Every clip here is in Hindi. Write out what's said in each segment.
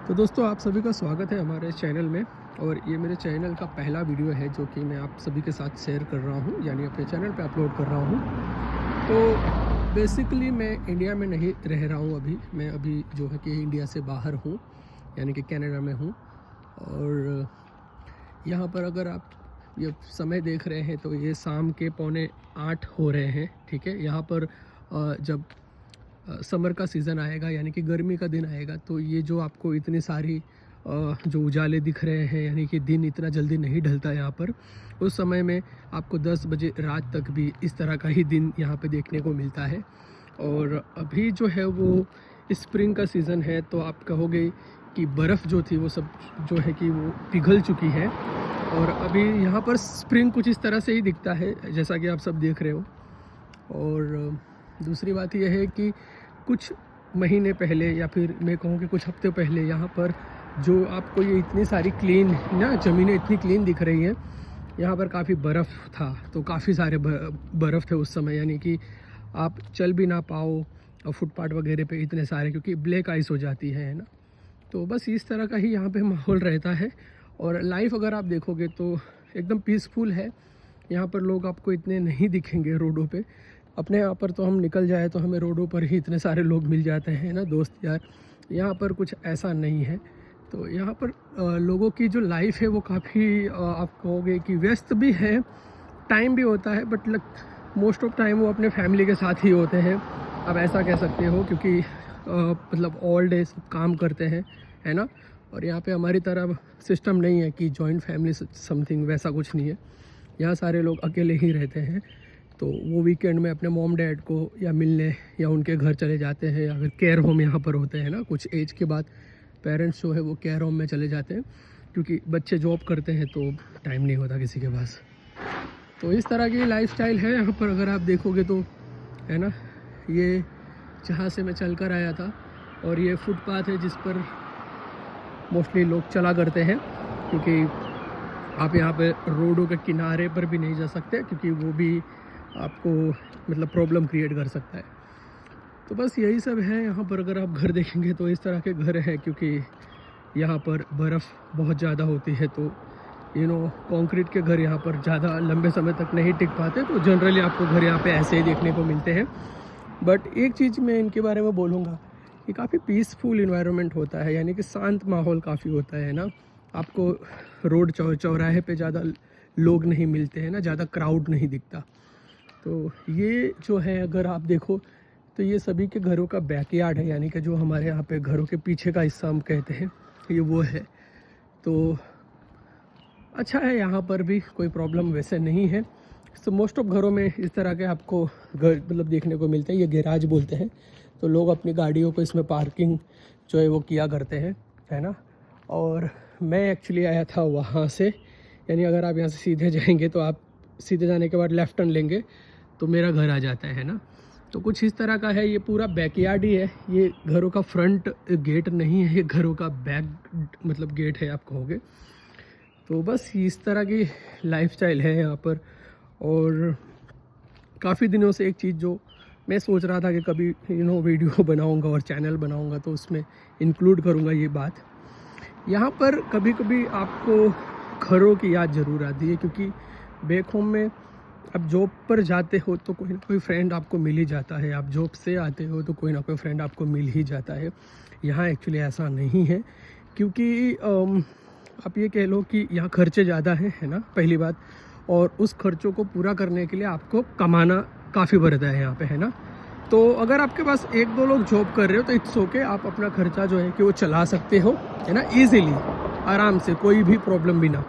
तो दोस्तों आप सभी का स्वागत है हमारे चैनल में। और ये मेरे चैनल का पहला वीडियो है जो कि मैं आप सभी के साथ शेयर कर रहा हूँ, यानी अपने चैनल पे अपलोड कर रहा हूँ। तो बेसिकली मैं इंडिया में नहीं रह रहा हूँ अभी। मैं अभी जो है कि इंडिया से बाहर हूँ, यानी कि कनाडा में हूँ। और यहाँ पर अगर आप ये समय देख रहे हैं तो ये शाम के 7:45 हो रहे हैं, ठीक है। यहाँ पर जब समर का सीज़न आएगा, यानी कि गर्मी का दिन आएगा, तो ये जो आपको इतनी सारी जो उजाले दिख रहे हैं, यानी कि दिन इतना जल्दी नहीं ढलता यहाँ पर। उस समय में आपको 10 बजे रात तक भी इस तरह का ही दिन यहाँ पे देखने को मिलता है। और अभी जो है वो स्प्रिंग का सीज़न है, तो आप कहोगे कि बर्फ़ जो थी वो सब जो है कि वो पिघल चुकी है। और अभी यहाँ पर स्प्रिंग कुछ इस तरह से ही दिखता है जैसा कि आप सब देख रहे हो। और दूसरी बात यह है कि कुछ महीने पहले, या फिर मैं कहूँ कि कुछ हफ्ते पहले, यहाँ पर जो आपको ये इतनी सारी क्लीन ना ज़मीनें इतनी क्लीन दिख रही हैं, यहाँ पर काफ़ी बर्फ़ था। तो काफ़ी सारे बर्फ़ थे उस समय, यानी कि आप चल भी ना पाओ और फुटपाथ वगैरह पे इतने सारे, क्योंकि ब्लैक आइस हो जाती है ना। तो बस इस तरह का ही यहाँ पे माहौल रहता है। और लाइफ अगर आप देखोगे तो एकदम पीसफुल है। यहाँ पर लोग आपको इतने नहीं दिखेंगे रोडों पे। अपने यहाँ पर तो हम निकल जाए तो हमें रोडों पर ही इतने सारे लोग मिल जाते हैं ना, दोस्त यार। यहाँ पर कुछ ऐसा नहीं है। तो यहाँ पर लोगों की जो लाइफ है वो काफ़ी आप कहोगे कि व्यस्त भी है, टाइम भी होता है, बट मोस्ट ऑफ टाइम वो अपने फैमिली के साथ ही होते हैं। आप ऐसा कह सकते हो, क्योंकि मतलब ऑल डे सब काम करते हैं, है ना। और यहाँ पे हमारी तरह सिस्टम नहीं है कि जॉइंट फैमिली समथिंग, वैसा कुछ नहीं है। यहाँ सारे लोग अकेले ही रहते हैं। तो वो वीकेंड में अपने मॉम डैड को या मिलने या उनके घर चले जाते हैं, या फिर केयर होम यहाँ पर होते हैं ना। कुछ एज के बाद पेरेंट्स जो है वो केयर होम में चले जाते हैं, क्योंकि बच्चे जॉब करते हैं तो टाइम नहीं होता किसी के पास। तो इस तरह की लाइफस्टाइल है यहाँ पर अगर आप देखोगे तो, है ना। ये जहाँ से मैं चल कर आया था, और ये फुटपाथ है जिस पर मोस्टली लोग चला करते हैं, क्योंकि आप यहाँ पे रोडों के किनारे पर भी नहीं जा सकते, क्योंकि वो भी आपको मतलब प्रॉब्लम क्रिएट कर सकता है। तो बस यही सब है यहाँ पर। अगर आप घर देखेंगे तो इस तरह के घर हैं, क्योंकि यहाँ पर बर्फ़ बहुत ज़्यादा होती है। तो कंक्रीट के घर यहाँ पर ज़्यादा लंबे समय तक नहीं टिक पाते। तो जनरली आपको घर यहाँ पे ऐसे ही देखने को मिलते हैं। बट एक चीज़ मैं इनके बारे में बोलूँगा कि काफ़ी पीसफुल इन्वायरमेंट होता है, यानी कि शांत माहौल काफ़ी होता है ना। आपको रोड चौराहे पे ज़्यादा लोग नहीं मिलते हैं ना, ज़्यादा क्राउड नहीं दिखता। तो ये जो है अगर आप देखो तो ये सभी के घरों का बैकयार्ड है, यानी कि जो हमारे यहाँ पे घरों के पीछे का हिस्सा हम कहते हैं, ये वो है। तो अच्छा है, यहाँ पर भी कोई प्रॉब्लम वैसे नहीं है। तो मोस्ट ऑफ घरों में इस तरह के आपको घर मतलब देखने को मिलते हैं। ये गैराज बोलते हैं। तो लोग अपनी गाड़ियों को इसमें पार्किंग जो है वो किया करते हैं, है ना। और मैं एक्चुअली आया था वहाँ से, यानी अगर आप यहाँ से सीधे जाएंगे तो आप सीधे जाने के बाद लेफ़्ट टर्न लेंगे तो मेरा घर आ जाता है ना। तो कुछ इस तरह का है। ये पूरा बैकयार्ड ही है। ये घरों का फ्रंट गेट नहीं है, ये घरों का बैक मतलब गेट है आप कहोगे। तो बस इस तरह की लाइफस्टाइल है यहाँ पर। और काफ़ी दिनों से एक चीज़ जो मैं सोच रहा था कि कभी वीडियो बनाऊंगा और चैनल बनाऊंगा तो उसमें इंक्लूड करूंगा ये बात। यहाँ पर कभी कभी आपको घरों की याद ज़रूर आती है, क्योंकि बैक होम में आप जॉब पर जाते हो तो कोई ना कोई फ्रेंड आपको मिल ही जाता है। आप जॉब से आते हो तो कोई ना कोई फ्रेंड आपको मिल ही जाता है। यहाँ एक्चुअली ऐसा नहीं है, क्योंकि आप ये कह लो कि यहाँ खर्चे ज़्यादा हैं, है ना, पहली बात। और उस खर्चों को पूरा करने के लिए आपको कमाना काफ़ी पड़ता है यहाँ पे, है ना। तो अगर आपके पास 1-2 लोग जॉब कर रहे हो तो इट्स ओके, आप अपना खर्चा जो है कि वो चला सकते हो, है ना, ईज़िली, आराम से, कोई भी प्रॉब्लम बिना।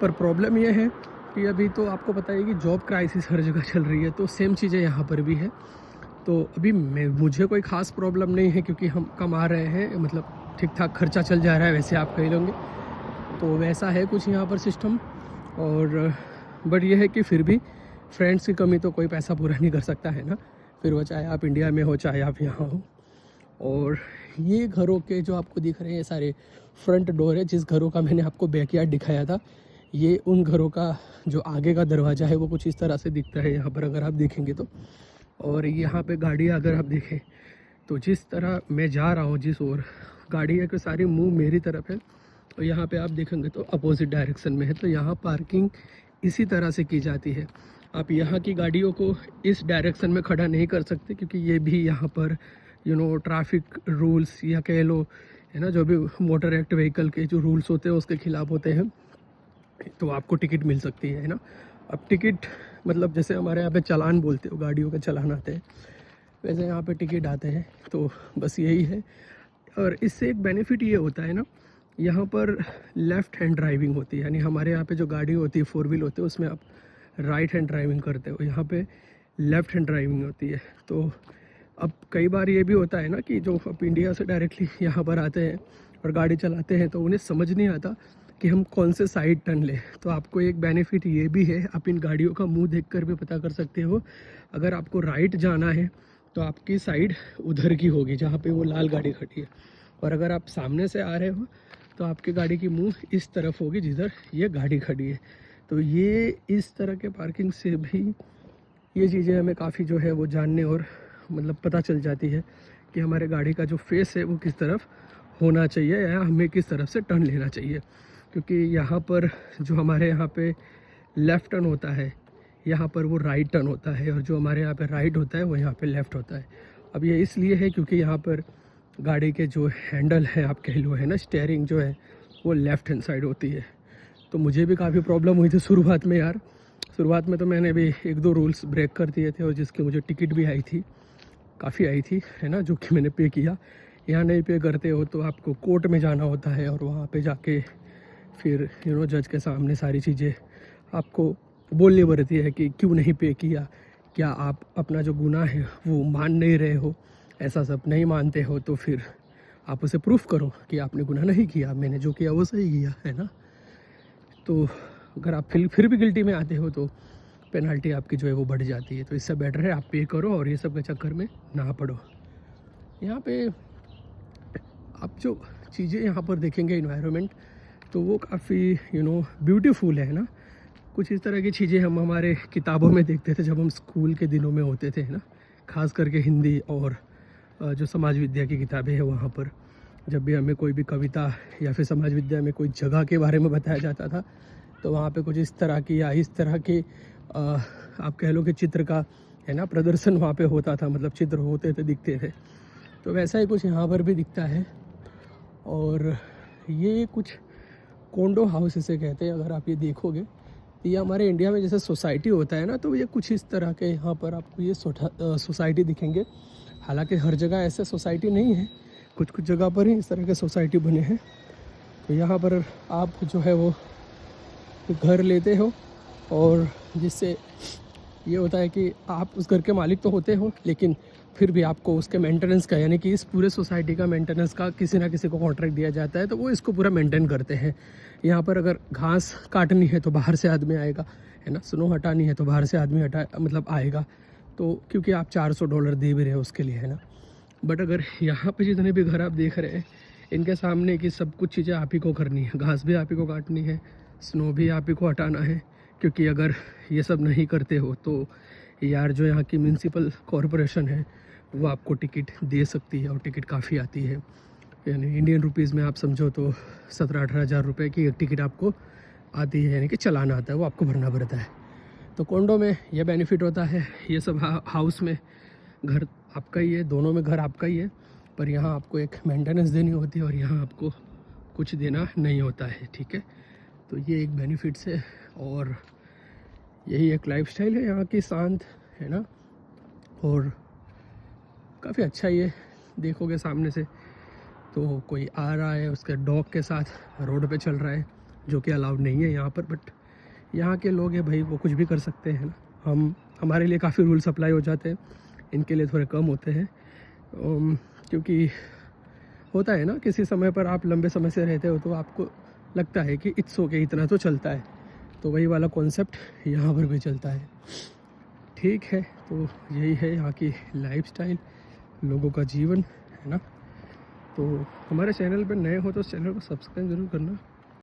पर प्रॉब्लम ये है कि अभी तो आपको पता है कि जॉब क्राइसिस हर जगह चल रही है। तो सेम चीज़ें यहाँ पर भी है। तो अभी मुझे कोई ख़ास प्रॉब्लम नहीं है, क्योंकि हम कमा रहे हैं, मतलब ठीक ठाक खर्चा चल जा रहा है, वैसे आप कह लोगे। तो वैसा है कुछ यहाँ पर सिस्टम। और बट ये है कि फिर भी फ्रेंड्स की कमी तो कोई पैसा पूरा नहीं कर सकता, है ना। फिर वो चाहे आप इंडिया में हो चाहे आप यहाँ हो। और ये घरों के जो आपको दिख रहे हैं सारे फ्रंट डोर है, जिस घरों का मैंने आपको बैकयार्ड दिखाया था, ये उन घरों का जो आगे का दरवाज़ा है वो कुछ इस तरह से दिखता है यहाँ पर अगर आप देखेंगे तो। और यहाँ पे गाड़ियाँ अगर आप देखें तो जिस तरह मैं जा रहा हूँ जिस ओर, गाड़ी है कि सारी मुंह मेरी तरफ है, और यहाँ पे आप देखेंगे तो अपोजिट डायरेक्शन में है। तो यहाँ पार्किंग इसी तरह से की जाती है। आप यहाँ की गाड़ियों को इस डायरेक्शन में खड़ा नहीं कर सकते, क्योंकि ये भी यहाँ पर ट्रैफिक रूल्स या कह लो, है ना, जो भी मोटर एक्ट व्हीकल के जो रूल्स होते हैं उसके खिलाफ होते हैं। तो आपको टिकट मिल सकती है ना। अब टिकट मतलब जैसे हमारे यहाँ पे चालान बोलते हो, गाड़ियों के चालान आते हैं, वैसे यहाँ पे टिकट आते हैं। तो बस यही है। और इससे एक बेनिफिट ये होता है ना, यहाँ पर लेफ़्ट हैंड ड्राइविंग होती है। यानी हमारे यहाँ पे जो गाड़ी होती है 4 व्हील होते हैं, उसमें आप राइट हैंड ड्राइविंग करते हो, यहाँ पे लेफ़्ट हैंड ड्राइविंग होती है। तो अब कई बार ये भी होता है ना कि जो आप इंडिया से डायरेक्टली यहाँ पर आते हैं और गाड़ी चलाते हैं, तो उन्हें समझ नहीं आता कि हम कौन से साइड टर्न लें। तो आपको एक बेनिफिट ये भी है, आप इन गाड़ियों का मुंह देखकर भी पता कर सकते हो। अगर आपको राइट जाना है तो आपकी साइड उधर की होगी जहाँ पे वो लाल गाड़ी खड़ी है, और अगर आप सामने से आ रहे हो तो आपकी गाड़ी की मुंह इस तरफ होगी जिधर ये गाड़ी खड़ी है। तो ये इस तरह के पार्किंग से भी ये चीज़ें हमें काफ़ी जो है वो जानने और मतलब पता चल जाती है कि हमारे गाड़ी का जो फेस है वो किस तरफ होना चाहिए या हमें किस तरफ से टर्न लेना चाहिए। क्योंकि यहाँ पर जो हमारे यहाँ पे लेफ़्ट टर्न होता है, यहाँ पर वो राइट टर्न होता है, और जो हमारे यहाँ पे राइट होता है वो यहाँ पे लेफ़्ट होता है। अब ये इसलिए है क्योंकि यहाँ पर गाड़ी के जो हैंडल है, आप कह लो, है ना, स्टीयरिंग जो है वो लेफ़्ट हैंड साइड होती है। तो मुझे भी काफ़ी प्रॉब्लम हुई थी शुरुआत में यार। शुरुआत में तो मैंने भी 1-2 रूल्स ब्रेक कर दिए थे, और जिसकी मुझे टिकट भी आई थी, काफ़ी आई थी, है ना, जो कि मैंने पे किया। यहाँ नहीं पे करते हो तो आपको कोर्ट में जाना होता है, और वहाँ पे जाके फिर जज के सामने सारी चीज़ें आपको बोलनी पड़ती है कि क्यों नहीं पे किया, क्या आप अपना जो गुनाह है वो मान नहीं रहे हो। ऐसा सब नहीं मानते हो तो फिर आप उसे प्रूफ करो कि आपने गुनाह नहीं किया, मैंने जो किया वो सही किया, है ना। तो अगर आप फिर भी गिल्टी में आते हो तो पेनल्टी आपकी जो है वो बढ़ जाती है। तो इससे बेटर है आप पे करो और ये सब के चक्कर में ना पड़ो। यहाँ पे आप जो चीज़ें यहाँ पर देखेंगे इन्वायरमेंट, तो वो काफ़ी ब्यूटीफुल है ना। कुछ इस तरह की चीज़ें हम हमारे किताबों में देखते थे जब हम स्कूल के दिनों में होते थे, है ना, खास करके हिंदी और जो समाज विद्या की किताबें हैं वहाँ पर जब भी हमें कोई भी कविता या फिर समाज विद्या में कोई जगह के बारे में बताया जाता था, तो वहाँ पे कुछ इस तरह की या इस तरह के आप कह लो कि चित्र का, है ना, प्रदर्शन वहाँ पे होता था, मतलब चित्र होते थे, दिखते थे। तो वैसा ही कुछ यहाँ पर भी दिखता है। और ये कुछ कोंडो हाउस इसे कहते हैं। अगर आप ये देखोगे तो ये हमारे इंडिया में जैसे सोसाइटी होता है ना, तो ये कुछ इस तरह के यहाँ पर आपको ये सोसाइटी दिखेंगे। हालांकि हर जगह ऐसे सोसाइटी नहीं है, कुछ कुछ जगह पर ही इस तरह के सोसाइटी बने हैं। तो यहाँ पर आप जो है वो घर लेते हो, और जिससे ये होता है कि आप उस घर के मालिक तो होते हो, लेकिन फिर भी आपको उसके मेंटेनेंस का, यानी कि इस पूरे सोसाइटी का मेंटेनेंस का किसी ना किसी को कॉन्ट्रैक्ट दिया जाता है, तो वो इसको पूरा मेंटेन करते हैं। यहाँ पर अगर घास काटनी है तो बाहर से आदमी आएगा, है ना, स्नो हटानी है तो बाहर से आदमी आएगा। तो क्योंकि आप $400 दे भी रहे हो उसके लिए, है ना। बट अगर यहाँ पे जितने भी घर आप देख रहे हैं, इनके सामने कि सब कुछ चीज़ें आप ही को करनी है, घास भी आप ही को काटनी है, स्नो भी आप ही को हटाना है। क्योंकि अगर ये सब नहीं करते हो तो यार जो यहाँ की म्यूनसिपल कॉरपोरेशन है वो आपको टिकट दे सकती है, और टिकट काफ़ी आती है। यानी इंडियन रुपीज़ में आप समझो तो 17-18 हज़ार रुपये की एक टिकट आपको आती है, यानी कि चलाना आता है, वो आपको भरना पड़ता है। तो कोंडो में यह बेनिफिट होता है, ये सब हाउस में घर आपका ही है, दोनों में घर आपका ही है, पर यहाँ आपको एक मेंटेनेंस देनी होती है और यहाँ आपको कुछ देना नहीं होता है, ठीक है। तो ये एक बेनिफिट्स है, और यही एक लाइफस्टाइल है यहाँ की, शांत, है ना। और काफ़ी अच्छा ये देखोगे सामने से तो कोई आ रहा है उसके डॉग के साथ रोड पे चल रहा है, जो कि अलाउड नहीं है यहाँ पर। बट यहाँ के लोग हैं भाई, वो कुछ भी कर सकते हैं ना। हमारे लिए काफ़ी रूल्स अप्लाई हो जाते हैं, इनके लिए थोड़े कम होते हैं। क्योंकि होता है ना, किसी समय पर आप लंबे समय से रहते हो तो आपको लगता है कि इट्स ओके, इतना तो चलता है। तो वही वाला कॉन्सेप्ट यहाँ पर भी चलता है, ठीक है। तो यही है यहाँ की लाइफस्टाइल, लोगों का जीवन, है ना। तो हमारे चैनल पर नए हो तो चैनल को सब्सक्राइब ज़रूर करना।